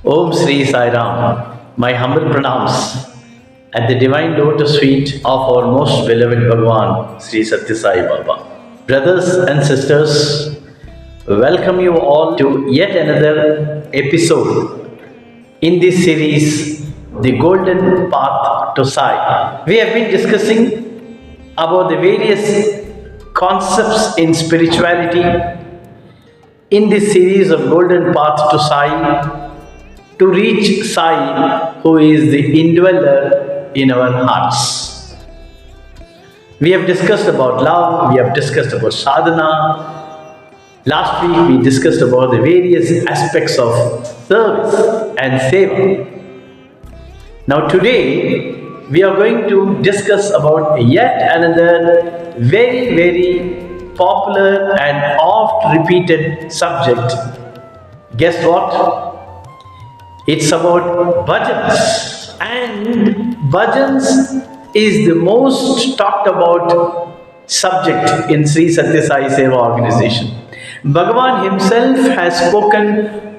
Om Sri Sai Ram, my humble pranams at the divine lotus feet of our most beloved Bhagwan, Sri Sathya Sai Baba. Brothers and sisters, welcome you all to yet another episode in this series, The Golden Path to Sai. We have been discussing about the various concepts in spirituality in this series of Golden Path to Sai, to reach Sai, who is the indweller in our hearts. We have discussed about love, we have discussed about sadhana. Last week we discussed about the various aspects of service and seva. Now today we are going to discuss about yet another very popular and oft repeated subject. Guess what? It's about bhajans, and bhajans is the most talked about subject in Sri Sathya Sai Seva organization. Bhagavan himself has spoken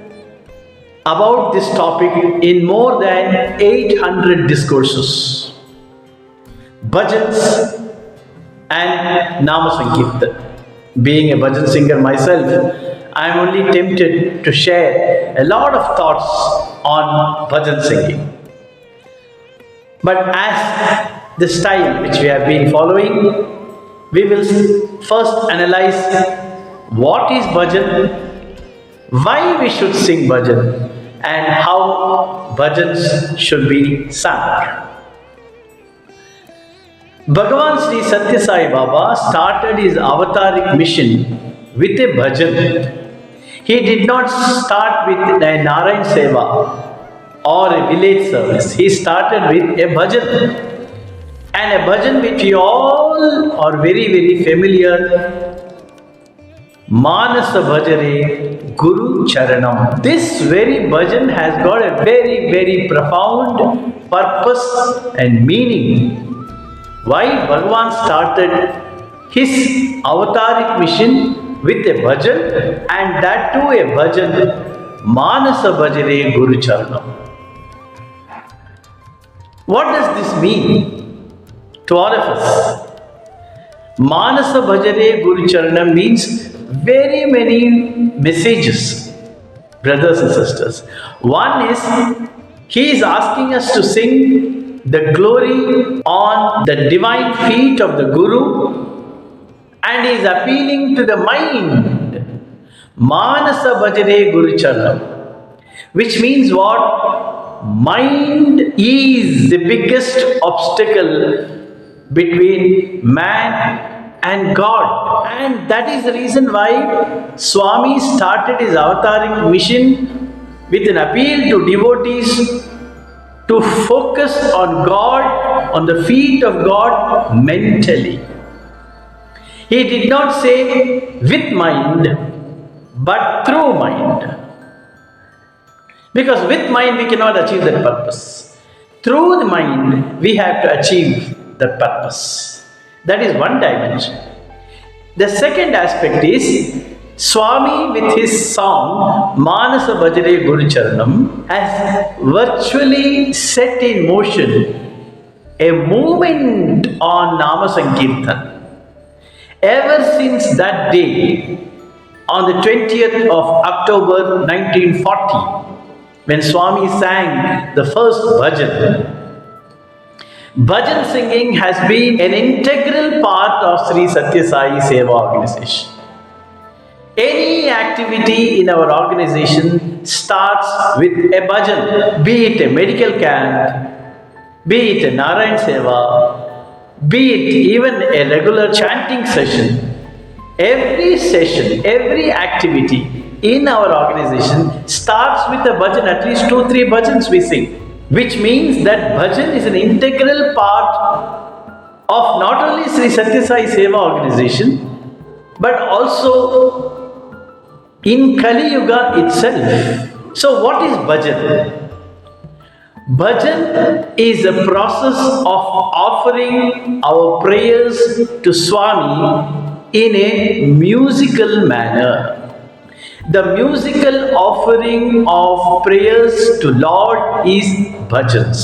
about this topic in more than 800 discourses. Bhajans and Nama Sankirtan. Being a bhajan singer myself, I am only tempted to share a lot of thoughts on bhajan singing. But as the style which we have been following, we will first analyze what is bhajan, why we should sing bhajan, and how bhajans should be sung. Bhagavan Sri Sathya Sai Baba started his avataric mission with a bhajan. He did not start with a Narayan Seva or a village service. He started with a bhajan. And a bhajan which we all are very familiar. Manasa Bhajare Guru Charanam. This very bhajan has got a very profound purpose and meaning. Why Bhagavan started his avataric mission with a bhajan, and that too a bhajan, Manasa Bhajare Guru Charanam. What does this mean to all of us? Manasa Bhajare Guru Charanam means very many messages, brothers and sisters. One is, he is asking us to sing the glory on the divine feet of the Guru, and he is appealing to the mind. Manasa Bhajare Guru Charanam. Which means what? Mind is the biggest obstacle between man and God. And that is the reason why Swami started his avataric mission with an appeal to devotees to focus on God, on the feet of God mentally. He did not say with mind, but through mind. Because with mind we cannot achieve that purpose. Through the mind we have to achieve that purpose. That is one dimension. The second aspect is, Swami with his song Manasa Bhajare Guru Charanam has virtually set in motion a movement on Nama Sankirtan. Ever since that day, on the 20th of October 1940, when Swami sang the first bhajan, bhajan singing has been an integral part of Sri Sathya Sai Seva organization. Any activity in our organization starts with a bhajan, be it a medical camp, be it a Narayan Seva, be it even a regular chanting session. Every session, every activity in our organization starts with a bhajan, at least 2-3 bhajans we sing, which means that bhajan is an integral part of not only Sri Satya Sai Seva organization, but also in Kali Yuga itself. So, what is bhajan? Bhajan is a process of offering our prayers to Swami in a musical manner. The musical offering of prayers to Lord is bhajans.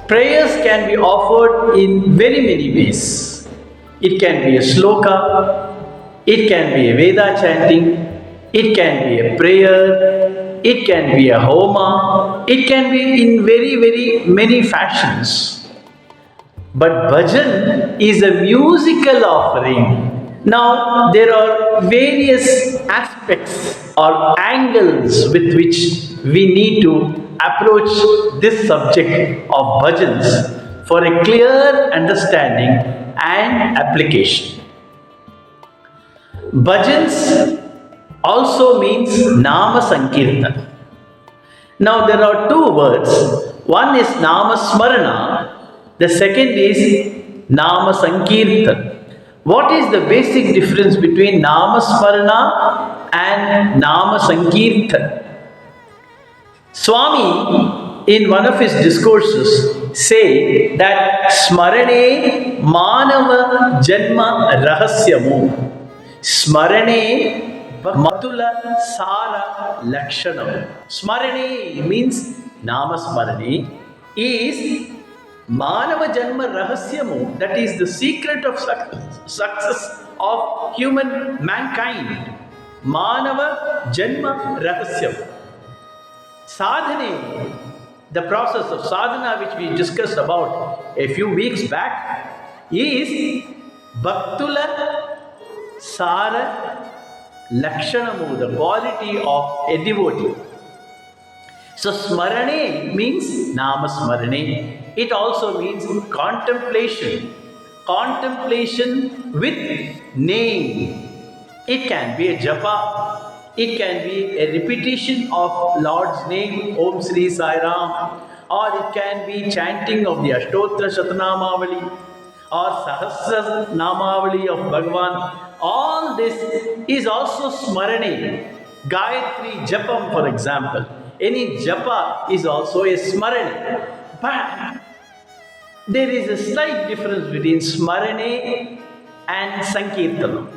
Prayers can be offered in very many ways. It can be a sloka, it can be a Veda chanting, it can be a prayer, it can be a homa, it can be in very many fashions. But bhajan is a musical offering. Now, there are various aspects or angles with which we need to approach this subject of bhajans for a clear understanding and application. Bhajans also means Nama Sankirtan. Now, there are two words. One is Nama Smarana, the second is Nama Sankirtan. What is the basic difference between Nama Smarana and Nama Sankirtan? Swami, in one of his discourses, say that Smarane Manava Janma Rahasyamu. Smarane Matula Sara Lakshanam. Smarane means Nama Smarane is Manava Janma Rahasyamu, that is the secret of success of mankind. Manava Janma Rahasyamu. Sadhane, the process of sadhana which we discussed about a few weeks back, is Bhaktula Sara Lakshanamu, the quality of a devotee. So Smarane means Nama Smarane. It also means contemplation. Contemplation with name. It can be a japa. It can be a repetition of Lord's name, Om Sri Sai Ram. Or it can be chanting of the Ashtotra Shatanamavali or Sahasra Namavali of Bhagavan. All this is also Smarane. Gayatri Japam, for example. Any japa is also a Smarane. But there is a slight difference between Smarane and Sankirtanam.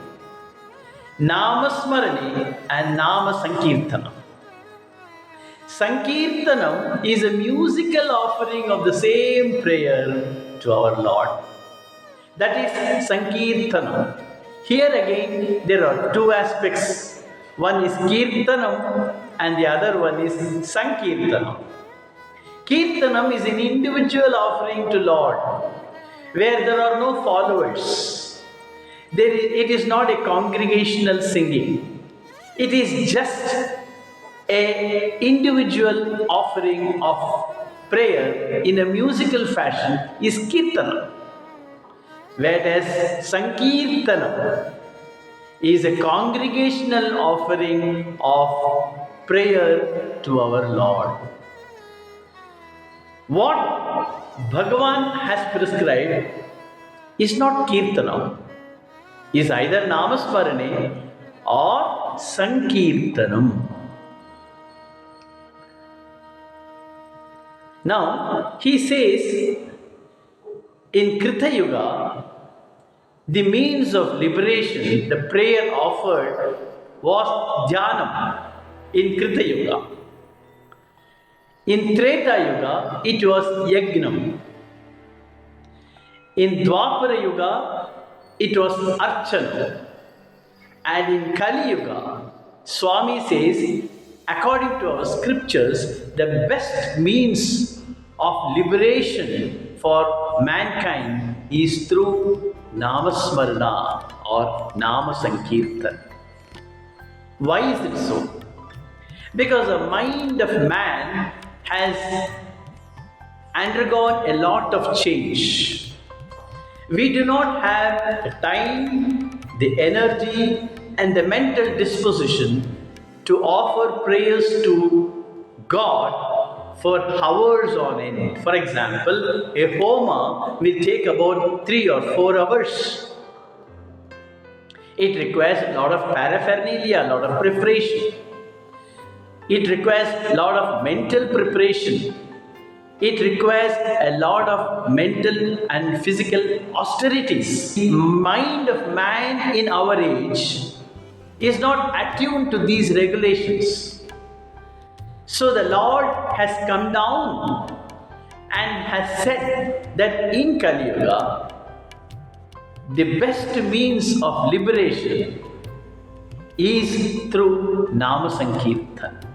Nama Smarane and Nama Sankirtanam. Sankirtanam is a musical offering of the same prayer to our Lord. That is Sankirtanam. Here again, there are two aspects. One is Kirtanam and the other one is Sankirtanam. Kirtanam is an individual offering to Lord, where there are no followers. It is not a congregational singing. It is just an individual offering of prayer in a musical fashion is Kirtanam. Whereas Sankirtanam is a congregational offering of prayer to our Lord. What Bhagavan has prescribed is not Kirtanam, is either Namasmarane or Sankirtanam. Now, he says, in Krita Yuga, the means of liberation, the prayer offered was Dhyanam in Krita Yuga. In Treta Yuga, it was Yagnam. In Dwapara Yuga, it was Archana. And in Kali Yuga, Swami says, according to our scriptures, the best means of liberation for mankind is through Namasmarana or Nama Sankirtan. Why is it so? Because the mind of man has undergone a lot of change. We do not have the time, the energy, and the mental disposition to offer prayers to God for hours on end. For example, a Homa will take about 3 or 4 hours. It requires a lot of paraphernalia, a lot of preparation. It requires a lot of mental preparation. It requires a lot of mental and physical austerities. The mind of man in our age is not attuned to these regulations. So the Lord has come down and has said that in Kali Yuga, the best means of liberation is through Nama Sankirtan.